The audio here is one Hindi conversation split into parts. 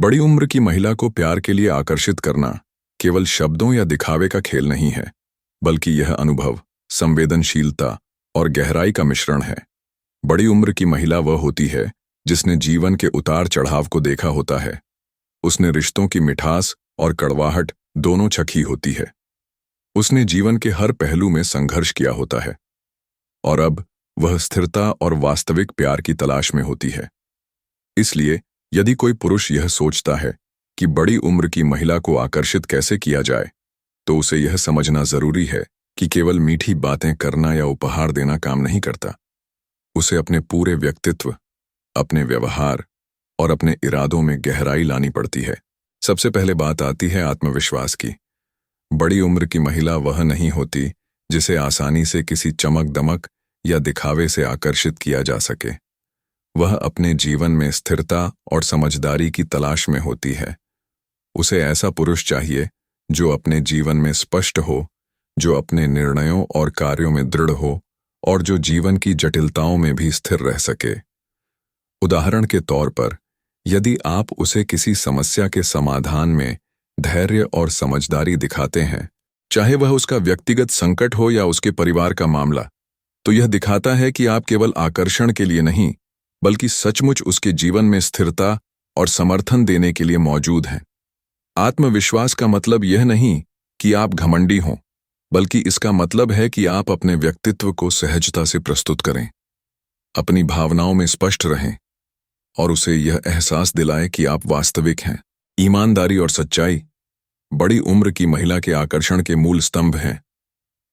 बड़ी उम्र की महिला को प्यार के लिए आकर्षित करना केवल शब्दों या दिखावे का खेल नहीं है, बल्कि यह अनुभव, संवेदनशीलता और गहराई का मिश्रण है। बड़ी उम्र की महिला वह होती है जिसने जीवन के उतार चढ़ाव को देखा होता है। उसने रिश्तों की मिठास और कड़वाहट दोनों चखी होती है। उसने जीवन के हर पहलू में संघर्ष किया होता है और अब वह स्थिरता और वास्तविक प्यार की तलाश में होती है। इसलिए यदि कोई पुरुष यह सोचता है कि बड़ी उम्र की महिला को आकर्षित कैसे किया जाए, तो उसे यह समझना जरूरी है कि केवल मीठी बातें करना या उपहार देना काम नहीं करता। उसे अपने पूरे व्यक्तित्व, अपने व्यवहार और अपने इरादों में गहराई लानी पड़ती है। सबसे पहले बात आती है आत्मविश्वास की। बड़ी उम्र की महिला वह नहीं होती जिसे आसानी से किसी चमक दमक या दिखावे से आकर्षित किया जा सके। वह अपने जीवन में स्थिरता और समझदारी की तलाश में होती है। उसे ऐसा पुरुष चाहिए जो अपने जीवन में स्पष्ट हो, जो अपने निर्णयों और कार्यों में दृढ़ हो और जो जीवन की जटिलताओं में भी स्थिर रह सके। उदाहरण के तौर पर, यदि आप उसे किसी समस्या के समाधान में धैर्य और समझदारी दिखाते हैं, चाहे वह उसका व्यक्तिगत संकट हो या उसके परिवार का मामला, तो यह दिखाता है कि आप केवल आकर्षण के लिए नहीं, बल्कि सचमुच उसके जीवन में स्थिरता और समर्थन देने के लिए मौजूद हैं। आत्मविश्वास का मतलब यह नहीं कि आप घमंडी हों, बल्कि इसका मतलब है कि आप अपने व्यक्तित्व को सहजता से प्रस्तुत करें, अपनी भावनाओं में स्पष्ट रहें और उसे यह एहसास दिलाएं कि आप वास्तविक हैं। ईमानदारी और सच्चाई बड़ी उम्र की महिला के आकर्षण के मूल स्तंभ हैं।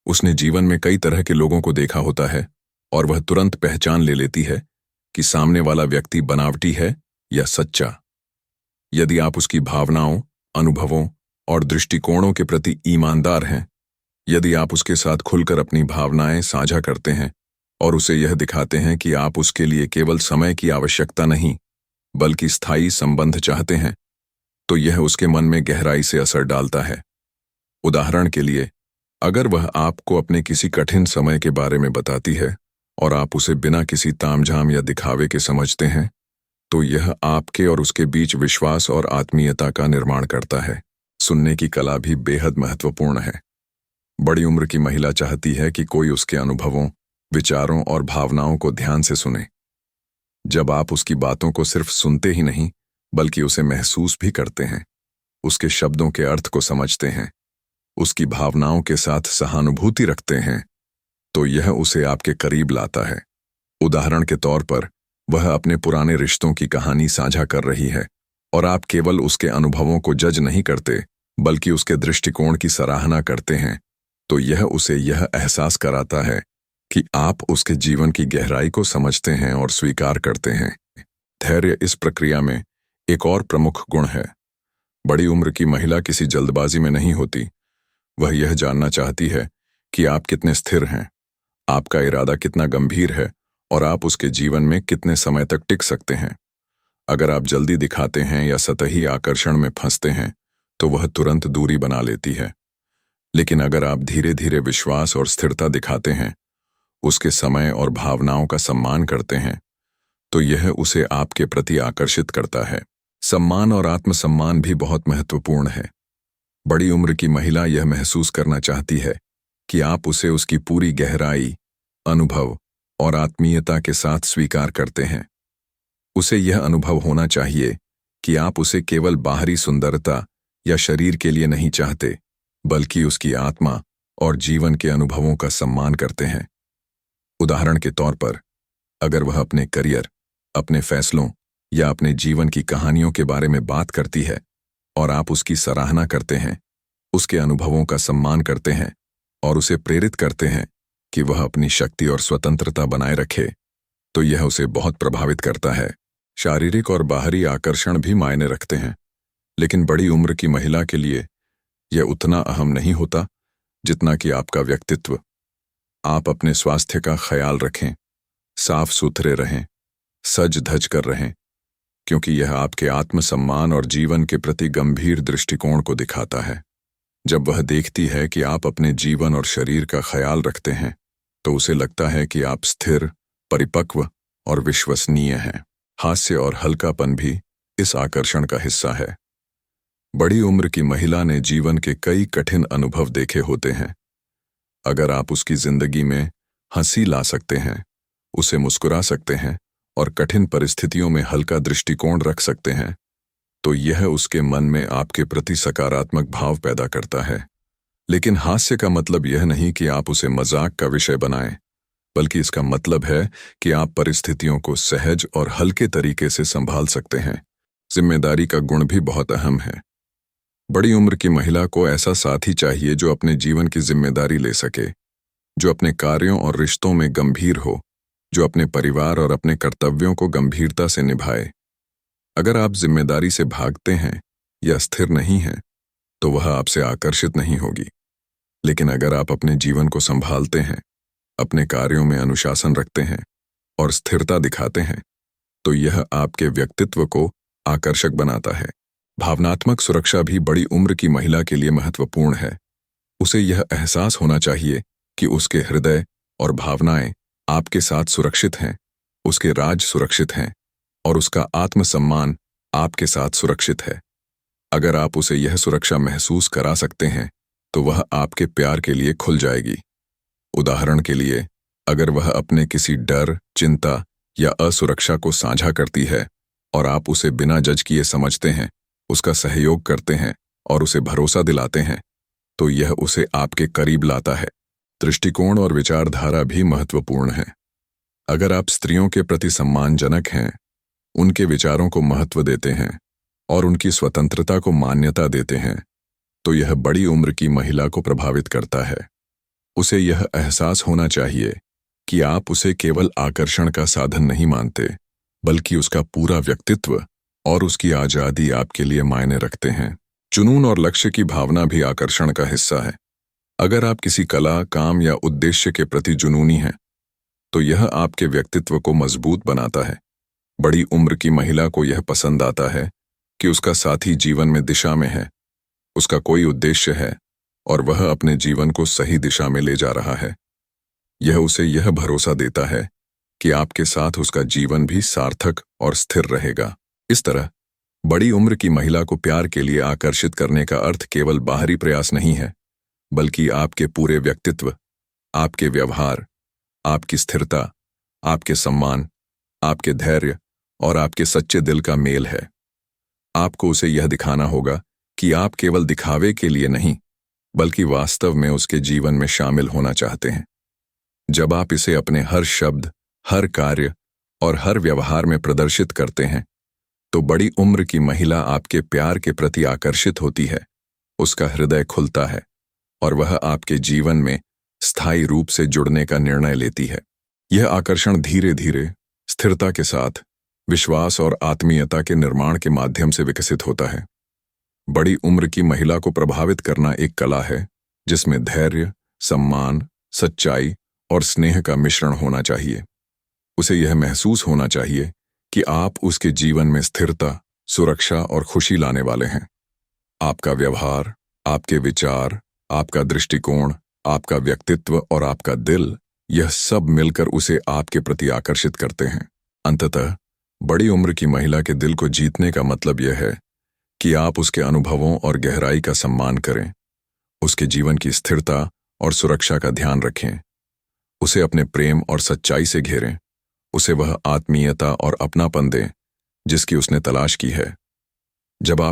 उसने जीवन में कई तरह के लोगों को देखा होता है और वह तुरंत पहचान ले लेती है कि सामने वाला व्यक्ति बनावटी है या सच्चा। यदि आप उसकी भावनाओं, अनुभवों और दृष्टिकोणों के प्रति ईमानदार हैं, यदि आप उसके साथ खुलकर अपनी भावनाएं साझा करते हैं और उसे यह दिखाते हैं कि आप उसके लिए केवल समय की आवश्यकता नहीं, बल्कि स्थायी संबंध चाहते हैं, तो यह उसके मन में गहराई से असर डालता है। उदाहरण के लिए, अगर वह आपको अपने किसी कठिन समय के बारे में बताती है और आप उसे बिना किसी तामझाम या दिखावे के समझते हैं, तो यह आपके और उसके बीच विश्वास और आत्मीयता का निर्माण करता है। सुनने की कला भी बेहद महत्वपूर्ण है। बड़ी उम्र की महिला चाहती है कि कोई उसके अनुभवों, विचारों और भावनाओं को ध्यान से सुने। जब आप उसकी बातों को सिर्फ सुनते ही नहीं, बल्कि उसे महसूस भी करते हैं, उसके शब्दों के अर्थ को समझते हैं, उसकी भावनाओं के साथ सहानुभूति रखते हैं, तो यह उसे आपके करीब लाता है। उदाहरण के तौर पर, वह अपने पुराने रिश्तों की कहानी साझा कर रही है और आप केवल उसके अनुभवों को जज नहीं करते, बल्कि उसके दृष्टिकोण की सराहना करते हैं, तो यह उसे यह एहसास कराता है कि आप उसके जीवन की गहराई को समझते हैं और स्वीकार करते हैं। धैर्य इस प्रक्रिया में एक और प्रमुख गुण है। बड़ी उम्र की महिला किसी जल्दबाजी में नहीं होती। वह यह जानना चाहती है कि आप कितने स्थिर हैं, आपका इरादा कितना गंभीर है और आप उसके जीवन में कितने समय तक टिक सकते हैं। अगर आप जल्दी दिखाते हैं या सतही आकर्षण में फंसते हैं, तो वह तुरंत दूरी बना लेती है। लेकिन अगर आप धीरे धीरे विश्वास और स्थिरता दिखाते हैं, उसके समय और भावनाओं का सम्मान करते हैं, तो यह उसे आपके प्रति आकर्षित करता है। सम्मान और आत्मसम्मान भी बहुत महत्वपूर्ण है। बड़ी उम्र की महिला यह महसूस करना चाहती है कि आप उसे उसकी पूरी गहराई, अनुभव और आत्मीयता के साथ स्वीकार करते हैं। उसे यह अनुभव होना चाहिए कि आप उसे केवल बाहरी सुंदरता या शरीर के लिए नहीं चाहते, बल्कि उसकी आत्मा और जीवन के अनुभवों का सम्मान करते हैं। उदाहरण के तौर पर, अगर वह अपने करियर, अपने फैसलों या अपने जीवन की कहानियों के बारे में बात करती है और आप उसकी सराहना करते हैं, उसके अनुभवों का सम्मान करते हैं और उसे प्रेरित करते हैं कि वह अपनी शक्ति और स्वतंत्रता बनाए रखे, तो यह उसे बहुत प्रभावित करता है। शारीरिक और बाहरी आकर्षण भी मायने रखते हैं, लेकिन बड़ी उम्र की महिला के लिए यह उतना अहम नहीं होता जितना कि आपका व्यक्तित्व। आप अपने स्वास्थ्य का ख्याल रखें, साफ सुथरे रहें, सज धज कर रहें, क्योंकि यह आपके आत्मसम्मान और जीवन के प्रति गंभीर दृष्टिकोण को दिखाता है। जब वह देखती है कि आप अपने जीवन और शरीर का ख्याल रखते हैं, तो उसे लगता है कि आप स्थिर, परिपक्व और विश्वसनीय हैं। हास्य और हल्कापन भी इस आकर्षण का हिस्सा है। बड़ी उम्र की महिला ने जीवन के कई कठिन अनुभव देखे होते हैं। अगर आप उसकी जिंदगी में हंसी ला सकते हैं, उसे मुस्कुरा सकते हैं और कठिन परिस्थितियों में हल्का दृष्टिकोण रख सकते हैं, तो यह उसके मन में आपके प्रति सकारात्मक भाव पैदा करता है। लेकिन हास्य का मतलब यह नहीं कि आप उसे मजाक का विषय बनाएं, बल्कि इसका मतलब है कि आप परिस्थितियों को सहज और हल्के तरीके से संभाल सकते हैं। जिम्मेदारी का गुण भी बहुत अहम है। बड़ी उम्र की महिला को ऐसा साथी चाहिए जो अपने जीवन की जिम्मेदारी ले सके, जो अपने कार्यों और रिश्तों में गंभीर हो, जो अपने परिवार और अपने कर्तव्यों को गंभीरता से निभाए। अगर आप जिम्मेदारी से भागते हैं या स्थिर नहीं हैं, तो वह आपसे आकर्षित नहीं होगी। लेकिन अगर आप अपने जीवन को संभालते हैं, अपने कार्यों में अनुशासन रखते हैं और स्थिरता दिखाते हैं, तो यह आपके व्यक्तित्व को आकर्षक बनाता है। भावनात्मक सुरक्षा भी बड़ी उम्र की महिला के लिए महत्वपूर्ण है। उसे यह एहसास होना चाहिए कि उसके हृदय और भावनाएं आपके साथ सुरक्षित हैं, उसके राज सुरक्षित हैं और उसका आत्मसम्मान आपके साथ सुरक्षित है। अगर आप उसे यह सुरक्षा महसूस करा सकते हैं, तो वह आपके प्यार के लिए खुल जाएगी। उदाहरण के लिए, अगर वह अपने किसी डर, चिंता या असुरक्षा को साझा करती है और आप उसे बिना जज किए समझते हैं, उसका सहयोग करते हैं और उसे भरोसा दिलाते हैं, तो यह उसे आपके करीब लाता है। दृष्टिकोण और विचारधारा भी महत्वपूर्ण है। अगर आप स्त्रियों के प्रति सम्मानजनक हैं, उनके विचारों को महत्व देते हैं और उनकी स्वतंत्रता को मान्यता देते हैं, तो यह बड़ी उम्र की महिला को प्रभावित करता है। उसे यह एहसास होना चाहिए कि आप उसे केवल आकर्षण का साधन नहीं मानते, बल्कि उसका पूरा व्यक्तित्व और उसकी आज़ादी आपके लिए मायने रखते हैं। जुनून और लक्ष्य की भावना भी आकर्षण का हिस्सा है। अगर आप किसी कला, काम या उद्देश्य के प्रति जुनूनी हैं, तो यह आपके व्यक्तित्व को मजबूत बनाता है। बड़ी उम्र की महिला को यह पसंद आता है कि उसका साथी जीवन में दिशा में है, उसका कोई उद्देश्य है और वह अपने जीवन को सही दिशा में ले जा रहा है। यह उसे यह भरोसा देता है कि आपके साथ उसका जीवन भी सार्थक और स्थिर रहेगा। इस तरह बड़ी उम्र की महिला को प्यार के लिए आकर्षित करने का अर्थ केवल बाहरी प्रयास नहीं है, बल्कि आपके पूरे व्यक्तित्व, आपके व्यवहार, आपकी स्थिरता, आपके सम्मान, आपके धैर्य और आपके सच्चे दिल का मेल है। आपको उसे यह दिखाना होगा कि आप केवल दिखावे के लिए नहीं, बल्कि वास्तव में उसके जीवन में शामिल होना चाहते हैं। जब आप इसे अपने हर शब्द, हर कार्य और हर व्यवहार में प्रदर्शित करते हैं, तो बड़ी उम्र की महिला आपके प्यार के प्रति आकर्षित होती है, उसका हृदय खुलता है और वह आपके जीवन में स्थायी रूप से जुड़ने का निर्णय लेती है। यह आकर्षण धीरे धीरे, स्थिरता के साथ, विश्वास और आत्मीयता के निर्माण के माध्यम से विकसित होता है। बड़ी उम्र की महिला को प्रभावित करना एक कला है, जिसमें धैर्य, सम्मान, सच्चाई और स्नेह का मिश्रण होना चाहिए। उसे यह महसूस होना चाहिए कि आप उसके जीवन में स्थिरता, सुरक्षा और खुशी लाने वाले हैं। आपका व्यवहार, आपके विचार, आपका दृष्टिकोण, आपका व्यक्तित्व और आपका दिल, यह सब मिलकर उसे आपके प्रति आकर्षित करते हैं। अंततः बड़ी उम्र की महिला के दिल को जीतने का मतलब यह है कि आप उसके अनुभवों और गहराई का सम्मान करें, उसके जीवन की स्थिरता और सुरक्षा का ध्यान रखें, उसे अपने प्रेम और सच्चाई से घेरें, उसे वह आत्मीयता और अपनापन दें जिसकी उसने तलाश की है। जब आप